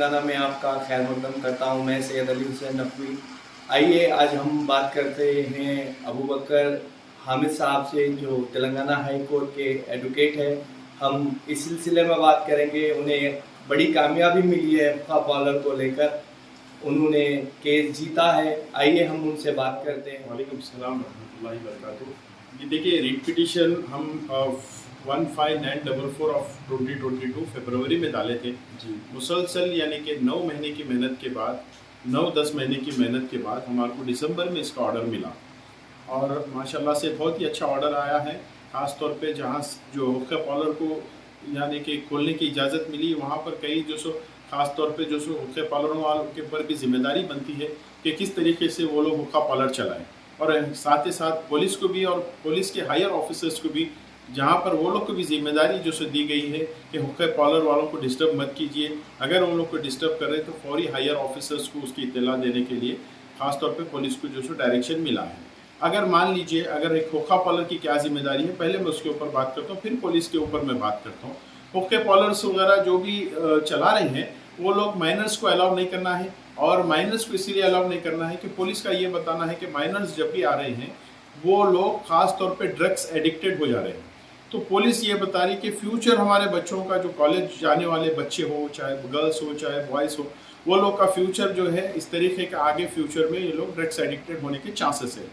तेलंगाना में आपका खैर मकदम करता हूँ। मैं सैयद अली हुसैन नकवी। आइए आज हम बात करते हैं अबू बकर हामिद साहब से, जो तेलंगाना हाई कोर्ट के एडवोकेट हैं। हम इस सिलसिले में बात करेंगे। उन्हें बड़ी कामयाबी मिली है हुक्का पार्लर को लेकर, उन्होंने केस जीता है। आइए हम उनसे बात करते हैं। वालेकुम सलाम रहमतुल्लाहि वबरकातुहू। ये देखिए, रिट पिटिशन हम 15944 ऑफ 2022 फरवरी में डाले थे जी। मुसलसल यानी कि 9 महीने की मेहनत के बाद, 9-10 महीने की मेहनत के बाद हमारे को दिसंबर में इसका ऑर्डर मिला और माशाल्लाह से बहुत ही अच्छा ऑर्डर आया है। ख़ास तौर पे जहाँ जो हुक्का पार्लर को यानी कि खोलने की इजाज़त मिली, वहाँ पर कई जो सो ख़ास तौर पे जो सो हुक्का पार्लरों वालों के ऊपर भी जिम्मेदारी बनती है कि किस तरीके से वो लोग हुक्का पार्लर चलाएं, और साथ ही साथ पुलिस को भी और पुलिस के हायर ऑफिसर्स को भी, जहाँ पर वो लोग को भी जिम्मेदारी जो सो दी गई है कि हुक्का पार्लर वालों को डिस्टर्ब मत कीजिए। अगर उन लोग को डिस्टर्ब कर रहे हैं तो फौरी हायर ऑफिसर्स को उसकी इत्तला देने के लिए ख़ास तौर पे पुलिस को जो सो डायरेक्शन मिला है। अगर मान लीजिए, अगर एक हुक्का पार्लर की क्या जिम्मेदारी है, पहले मैं उसके ऊपर बात करता हूँ, फिर पुलिस के ऊपर मैं बात करता हूँ। हुक्का पार्लर्स वगैरह जो भी चला रहे हैं, वो लोग माइनर्स को अलाउ नहीं करना है, और माइनर्स को इसीलिए अलाउ नहीं करना है कि पुलिस का ये बताना है कि माइनर्स जब भी आ रहे हैं वो लोग ख़ास तौर पे ड्रग्स एडिक्टेड हो जा रहे हैं। तो पुलिस ये बता रही कि फ्यूचर हमारे बच्चों का, जो कॉलेज जाने वाले बच्चे हो, चाहे गर्ल्स हो चाहे बॉयज़ हो, वो लोग का फ्यूचर जो है इस तरीके का, आगे फ्यूचर में ये लोग ड्रग्स एडिक्टेड होने के चांसेस है।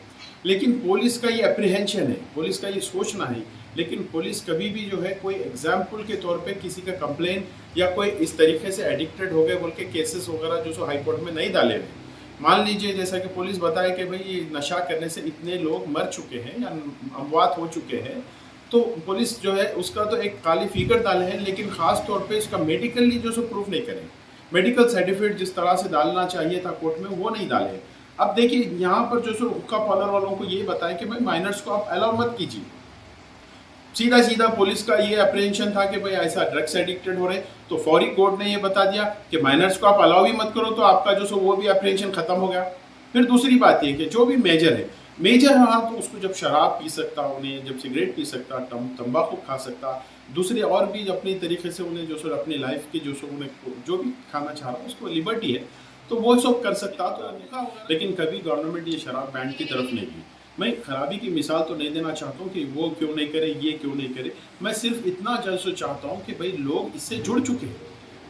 लेकिन पुलिस का ये अप्रीहेंशन है, पुलिस का ये सोचना है, लेकिन पुलिस कभी भी जो है कोई एग्जाम्पल के तौर पे किसी का कंप्लेन या कोई इस तरीके से एडिक्टेड हो गए बोल के केसेस वगैरह जो सो हाई कोर्ट में नहीं डाले हुए। मान लीजिए जैसा कि पुलिस बताए कि भाई ये नशा करने से इतने लोग मर चुके हैं या अमवात हो चुके हैं, तो पुलिस जो है उसका तो एक काली फिगर डाले हैं, लेकिन ख़ास तौर पे इसका मेडिकली जो सो प्रूफ नहीं करें। मेडिकल सर्टिफिकेट जिस तरह से डालना चाहिए था कोर्ट में, वो नहीं डाले। अब देखिए, यहाँ पर जो सो हुक्का पार्लर वालों को ये बताएं कि भाई माइनर्स को आप अलाउ मत कीजिए। सीधा सीधा पुलिस का ये अप्रीहेंशन था कि भाई ऐसा ड्रग्स एडिक्टेड हो रहे, तो फौरी कोर्ट ने ये बता दिया कि माइनर्स को आप अलाउ ही मत करो, तो आपका जो सो वो भी अप्रीहेंशन खत्म हो गया। फिर दूसरी बात ये कि जो भी मेजर है, मेजर हाँ, तो उसको जब शराब पी सकता, उन्हें जब सिगरेट पी सकता, तंबाकू खा सकता, दूसरे और भी अपनी तरीके से उन्हें जो सो अपनी लाइफ के जो सो उन्हें जो भी खाना चाह रहा है उसको लिबर्टी है, तो वो सब कर सकता। तो लेकिन कभी गवर्नमेंट ये शराब बैन की तरफ नहीं गई। मैं खराबी की मिसाल तो नहीं देना चाहता हूँ कि वो क्यों नहीं करे, ये क्यों नहीं करे। मैं सिर्फ इतना जल्द चाहता हूँ कि भाई लोग इससे जुड़ चुके हैं।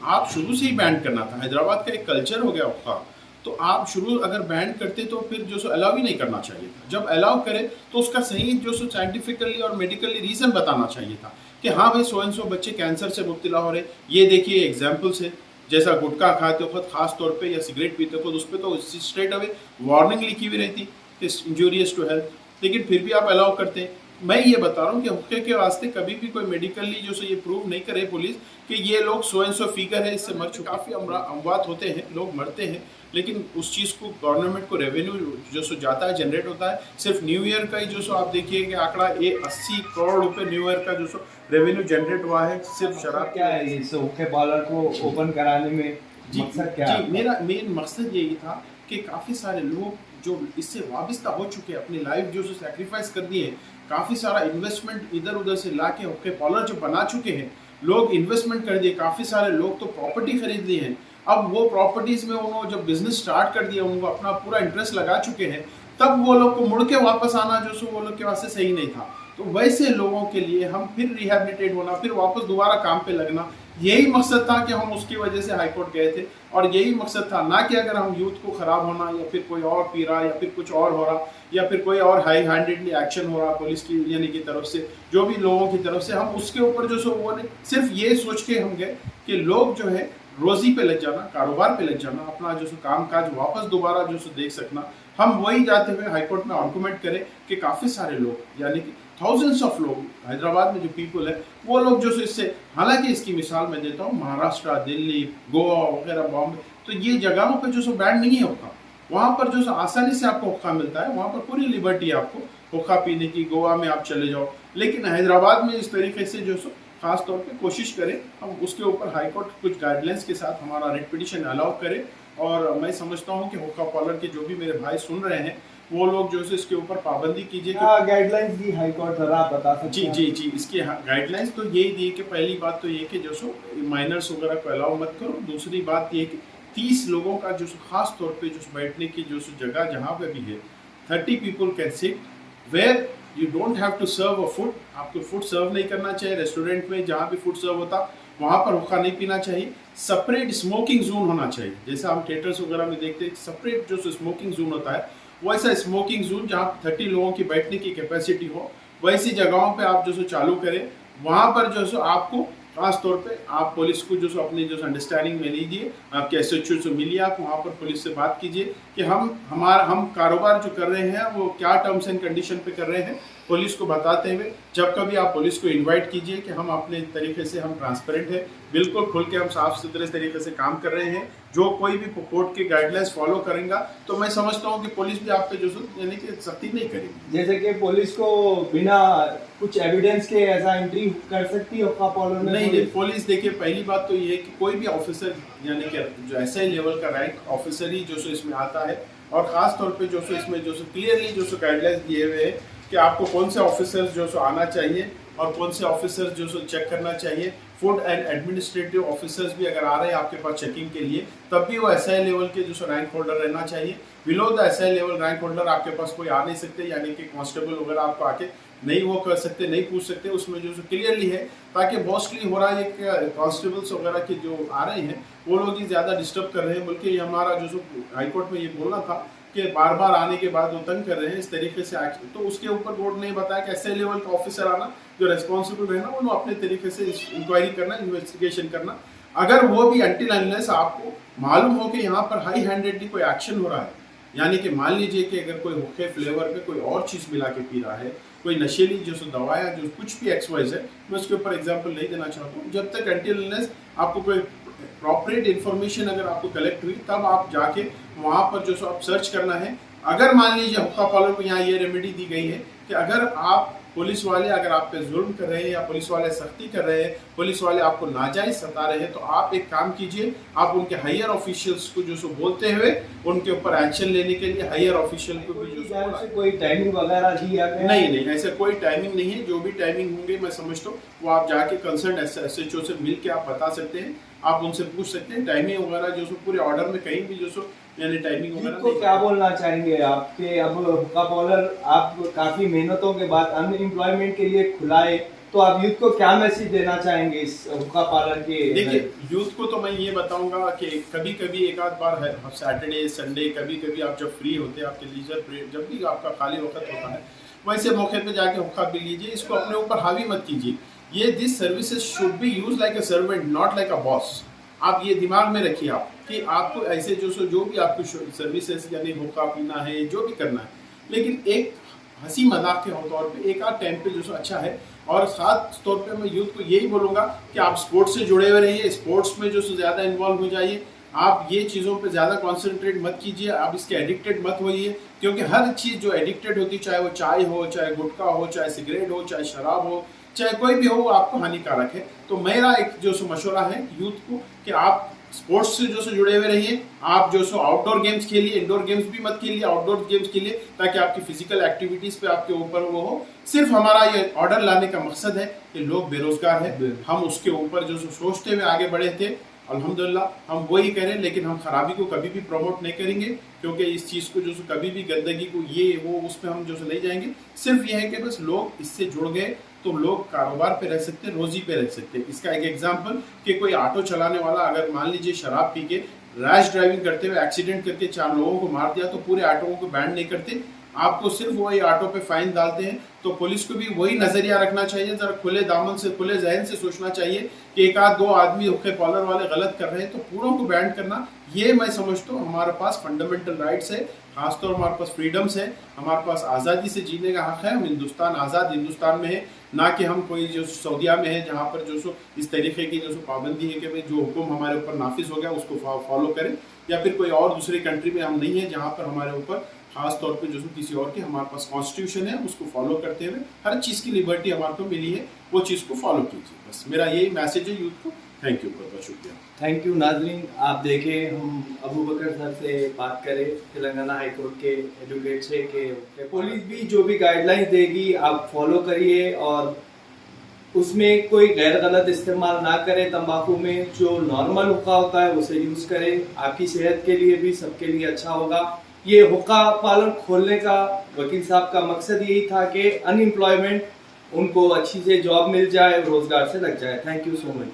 आप शुरू से ही बैन करना था, हैदराबाद का एक कल्चर हो गया हुक्का, तो आप शुरू अगर बैन करते तो फिर जो सो अलाउ ही नहीं करना चाहिए था। जब अलाउ करे तो उसका सही जो सो साइंटिफिकली और मेडिकली रीज़न बताना चाहिए था कि हाँ भाई 100 बच्चे कैंसर से मुब्तला हो रहे, ये देखिए एग्जाम्पल्स है। जैसा गुटखा खाते वक्त खास तौर पे या सिगरेट पीते वक्त उस पर तो स्ट्रेट अवे वार्निंग लिखी हुई रहती कि इंजूरियस टू हेल्थ, लेकिन फिर भी आप अलाउ करते हैं। मैं ये बता रहा हूँ कि हुक्के के वास्ते कभी भी कोई मेडिकली जो से ये प्रूव नहीं करे पुलिस कि ये लोग 100 फिगर है, इससे मर चुके, काफ़ी अमवात होते हैं, लोग मरते हैं, लेकिन उस चीज़ को गवर्नमेंट को रेवेन्यू जो सो जाता है, जनरेट होता है। सिर्फ न्यू ईयर का ही जो सो आप देखिए कि आंकड़ा ये 80 करोड़ रुपए न्यू ईयर का जो सो रेवेन्यू जनरेट हुआ है सिर्फ शराब। क्या है इस हुक्के पार्लर को ओपन कराने में मकसद क्या है? मेरा मेन मकसद यही था कि काफ़ी सारे लोग जो इससे वाबस्ता हो चुके हैं, अपनी लाइफ जो सो सेक्रीफाइस कर दिए, काफ़ी सारा इन्वेस्टमेंट इधर उधर से ला के हुक्के पार्लर जो बना चुके हैं, लोग इन्वेस्टमेंट कर दिए, काफ़ी सारे लोग तो प्रॉपर्टी खरीद लिए हैं। अब वो प्रॉपर्टीज़ में उन्होंने जब बिजनेस स्टार्ट कर दिया, उनको अपना पूरा इंटरेस्ट लगा चुके हैं, तब वो लोग को मुड़ के वापस आना जो सो वो लोग के वास्ते सही नहीं था। तो वैसे लोगों के लिए हम फिर रिहैबिलिटेट होना, फिर वापस दोबारा काम पे लगना, यही मकसद था कि हम उसकी वजह से हाई कोर्ट गए थे। और यही मकसद था, ना कि अगर हम यूथ को ख़राब होना या फिर कोई और पी रहा या फिर कुछ और हो रहा या फिर कोई और हाई हैंडेडली एक्शन हो रहा पुलिस की यानी की तरफ से, जो भी लोगों की तरफ से, हम उसके ऊपर जो सो वो सिर्फ ये सोच के हम गए कि लोग जो है रोज़ी पे लग जाना, कारोबार पे लग जाना, अपना जो सो काम काज वापस दोबारा जो सो देख सकना। हम वही जाते हुए हाईकोर्ट में आर्गूमेंट करें कि काफ़ी सारे लोग यानी कि थाउजेंड्स ऑफ लोग हैदराबाद में जो पीपल है, वो लोग जो इससे, हालांकि इसकी मिसाल मैं देता हूँ महाराष्ट्र, दिल्ली, गोवा वगैरह, बॉम्बे, तो ये जगहों पर जो सो बैंड नहीं है हुक्का, वहाँ पर जो सो आसानी से आपको हुक्का मिलता है, वहाँ पर पूरी लिबर्टी है आपको हुक्का पीने की। गोवा में आप चले जाओ, लेकिन हैदराबाद में इस तरीके से जो सो खास तौर पे कोशिश करें हम उसके ऊपर हाई कोर्ट कुछ गाइडलाइंस के साथ हमारा रिट पिटिशन अलाउ करे। और मैं समझता हूँ कि हुक्का पार्लर के जो भी मेरे भाई सुन रहे हैं, वो लोग जो है इसके ऊपर पाबंदी कीजिए। क्या गाइडलाइंस दी हाई कोर्ट, जरा आप बता सकते जी हैं? जी जी, इसकी गाइडलाइंस तो यही दी कि पहली बात तो ये कि जो सो माइनर्स वगैरह को अलाउ मत करो। दूसरी बात ये कि 30 लोगों का जो खास तौर पे जो बैठने की जो जगह जहाँ पे भी है 30 people can sit where you don't have to serve a food. आपको फूड सर्व नहीं करना चाहिए। रेस्टोरेंट में जहाँ भी फूड सर्व होता वहाँ पर हुक्का नहीं पीना चाहिए। सेपरेट स्मोकिंग जोन होना चाहिए, जैसे हम थिएटर्स वगैरह में देखते हैं सेपरेट जो स्मोकिंग जोन होता है वैसा स्मोकिंग जोन जहाँ 30 लोगों की बैठने की कैपेसिटी हो वैसी जगहों पे आप जो चालू करें। वहाँ पर जो आपको खास तौर पे आप पुलिस को जो अपनी जो अंडरस्टैंडिंग में लीजिए, आपके एसएचओ से मिलिए, आप वहाँ पर पुलिस से बात कीजिए कि हम कारोबार जो कर रहे हैं वो क्या टर्म्स एंड कंडीशन पे कर रहे हैं, पुलिस को बताते हुए। जब कभी आप पुलिस को इनवाइट कीजिए कि हम अपने तरीके से हम ट्रांसपेरेंट है, बिल्कुल खुल के हम साफ सुथरे तरीके से काम कर रहे हैं। जो कोई भी कोर्ट के गाइडलाइंस फॉलो करेगा तो मैं समझता हूँ कि पुलिस भी आप पे जो यानी कि सख्ती नहीं करेगी। जैसे कि पुलिस को बिना कुछ एविडेंस के ऐसा एंट्री कर सकती है हुक्का पार्लर में? नहीं, पुलिस देखिए पहली बात तो ये है कि कोई भी ऑफिसर यानी कि जो एसआई लेवल का रैंक ऑफिसर ही जो इसमें आता है। और ख़ास तौर पे जो इसमें जो क्लियरली जो गाइडलाइंस दिए हुए हैं कि आपको कौन से ऑफिसर्स जो आना चाहिए और कौन से ऑफिसर्स जो चेक करना चाहिए। फूड एंड एडमिनिस्ट्रेटिव ऑफिसर्स भी अगर आ रहे हैं आपके पास चेकिंग के लिए तब भी वो एसआई लेवल के जो रैंक होल्डर रहना चाहिए। Below the SI level rank holder आपके पास कोई आ नहीं सकते, यानी कि कांस्टेबल वगैरह आपको आके नहीं वो कर सकते, नहीं पूछ सकते। उसमें जो क्लियरली है ताकि मोस्टली हो रहा है कि कांस्टेबल्स वगैरह के जो आ रहे हैं वो लोग ही ज़्यादा डिस्टर्ब कर रहे हैं। बल्कि ये हमारा जो हाईकोर्ट में ये बोलना था कि बार बार आने के बाद वो तंग कर रहे हैं इस तरीके से एक्शन, तो उसके ऊपर कोर्ट ने बताया कि एसआई लेवल का ऑफिसर आना जो रेस्पॉन्सिबल रहना वो अपने तरीके से इंक्वायरी करना, इन्वेस्टिगेशन करना। अगर वो भी अनटिल अनलेस आपको मालूम हो कि यहाँ पर हाई हैंडेडली कोई एक्शन हो रहा है, यानी कि मान लीजिए कि अगर कोई हुक्के फ्लेवर में कोई और चीज़ मिला के पी रहा है, कोई नशीली जो दवाया जो कुछ भी एक्सवाइज है, मैं उसके ऊपर एग्जाम्पल नहीं देना चाहता हूँ। जब तक अनटिल अनलेस आपको कोई प्रॉपरेट इन्फॉर्मेशन अगर आपको कलेक्ट हुई तब आप जाके वहाँ पर जो आप सर्च करना है। अगर मान लीजिए हुक्का पार्लर को यहाँ ये रेमेडी दी गई है कि अगर आप पुलिस वाले अगर आप पे जुल्म कर रहे हैं या पुलिस वाले सख्ती कर रहे हैं, पुलिस वाले आपको नाजायज सता रहे हैं, तो आप एक काम कीजिए, आप उनके हायर ऑफिशियल्स को जो बोलते हुए उनके ऊपर एक्शन लेने के लिए हायर ऑफिशियल को भी जो कोई टाइमिंग वगैरह दी या नहीं, ऐसा कोई टाइमिंग नहीं है। जो भी टाइमिंग होंगे मैं समझता हूँ वो आप जाके कंसर्न एसएचओ से मिल के आप बता सकते हैं, आप उनसे पूछ सकते हैं। टाइमिंग वगैरह जो पूरे ऑर्डर में कहीं भी जो यानी टाइमिंग वगैरह को क्या बोलना चाहेंगे आपके? अब हुक्का पार्लर आप काफी मेहनतों के बाद अनएम्प्लॉयमेंट के लिए खुलाए, तो आप यूथ को क्या मैसेज देना चाहेंगे इस हुक्का पार्लर के? देखिए यूथ को तो मैं ये बताऊंगा कि कभी कभी एक आध बार है सैटरडे संडे कभी कभी आप जब फ्री होते हैं, आपके लीजर पीरियड जब भी आपका खाली वक्त होता है, वैसे मौके पे जाके हुक्का पी लीजिए। इसको अपने ऊपर हावी मत कीजिए। ये this services should be use like a servant, not like a boss. आप ये दिमाग में रखिए आप कि आपको ऐसे जो भी आपको सर्विसेज यानी हुक्का पीना है, जो भी करना है, लेकिन एक हंसी मजाक के तौर पे एक आध टाइम पे जो अच्छा है। और खास तौर पे मैं यूथ को यही बोलूँगा कि आप स्पोर्ट्स से जुड़े हुए रहिए, स्पोर्ट्स में जो ज़्यादा इन्वॉल्व हो जाइए। आप ये चीज़ों पे ज़्यादा कॉन्सेंट्रेट मत कीजिए, आप इसके एडिक्टेड मत होइए, क्योंकि हर चीज़ जो एडिक्टेड होती, चाहे वो चाय हो, चाहे गुटखा हो, चाहे सिगरेट हो, चाहे शराब हो, चाहे कोई भी हो, वो आपको हानिकारक है। तो मेरा एक जो मशवरा है यूथ को कि आप स्पोर्ट्स से जो जुड़े हुए रहिए। आप जो आउटडोर गेम्स खेलिए, इंडोर गेम्स भी मत खेलिए, आउटडोर गेम्स खेलिए, ताकि आपकी फिजिकल एक्टिविटीज पे आपके ऊपर वो हो। सिर्फ हमारा ये ऑर्डर लाने का मकसद है कि लोग बेरोजगार हैं, हम उसके ऊपर जो सोचते हुए आगे बढ़े थे। अल्हम्दुलिल्लाह हम वही करें, लेकिन हम खराबी को कभी भी प्रमोट नहीं करेंगे, क्योंकि इस चीज़ को जो कभी भी गंदगी को ये वो उस पर हम जो नहीं जाएंगे। सिर्फ ये है कि बस लोग इससे जुड़ गए तो लोग कारोबार पे रह सकते हैं, रोजी पे रह सकते हैं। इसका एक एग्जांपल कि कोई ऑटो चलाने वाला अगर मान लीजिए शराब पी के रैश ड्राइविंग करते हुए एक्सीडेंट करके 4 लोगों को मार दिया, तो पूरे ऑटो को बैन नहीं करते, आपको सिर्फ वही ऑटो पे फाइन डालते हैं। तो पुलिस को भी वही नजरिया रखना चाहिए, जरा खुले दामन से, खुले जहन से सोचना चाहिए कि एक आध दो आदमी हुक्के पार्लर वाले गलत कर रहे हैं तो पूरों को बैन करना, ये मैं समझता हूँ हमारे पास फंडामेंटल राइट्स है, खासतौर हमारे पास फ्रीडम्स है, हमारे पास आज़ादी से जीने का हक है। हम हिंदुस्तान आज़ाद हिंदुस्तान में है, ना कि हम कोई जो सऊदीया में है जहाँ पर जो इस तरीके की जो पाबंदी है कि भाई जो हुक्म हमारे ऊपर नाफिज हो गया उसको फॉलो करें, या फिर कोई और दूसरी कंट्री में हम नहीं है जहाँ पर हमारे ऊपर खास तौर पे जो किसी और के, हमारे पास कॉन्स्टिट्यूशन है, उसको फॉलो करते हुए हर चीज़ की लिबर्टी हमारे को मिली है, वो चीज़ को फॉलो कीजिए। बस मेरा यही मैसेज है यूथ को। थैंक यू, बहुत बहुत शुक्रिया। थैंक यू नाजरीन। आप देखें, हम अबू बकर सर से बात करें तेलंगाना हाई कोर्ट के एडवोकेट से कि पुलिस भी जो भी गाइडलाइंस देगी आप फॉलो करिए और उसमें कोई गैर गलत इस्तेमाल ना करें। तंबाकू में जो नॉर्मल हुक्का होता है उसे यूज़ करें, आपकी सेहत के लिए भी सबके लिए अच्छा होगा। ये हुक्का पार्लर खोलने का वकील साहब का मकसद यही था कि अनएम्प्लॉयमेंट उनको अच्छी से जॉब मिल जाए, रोजगार से लग जाए। Thank you so much.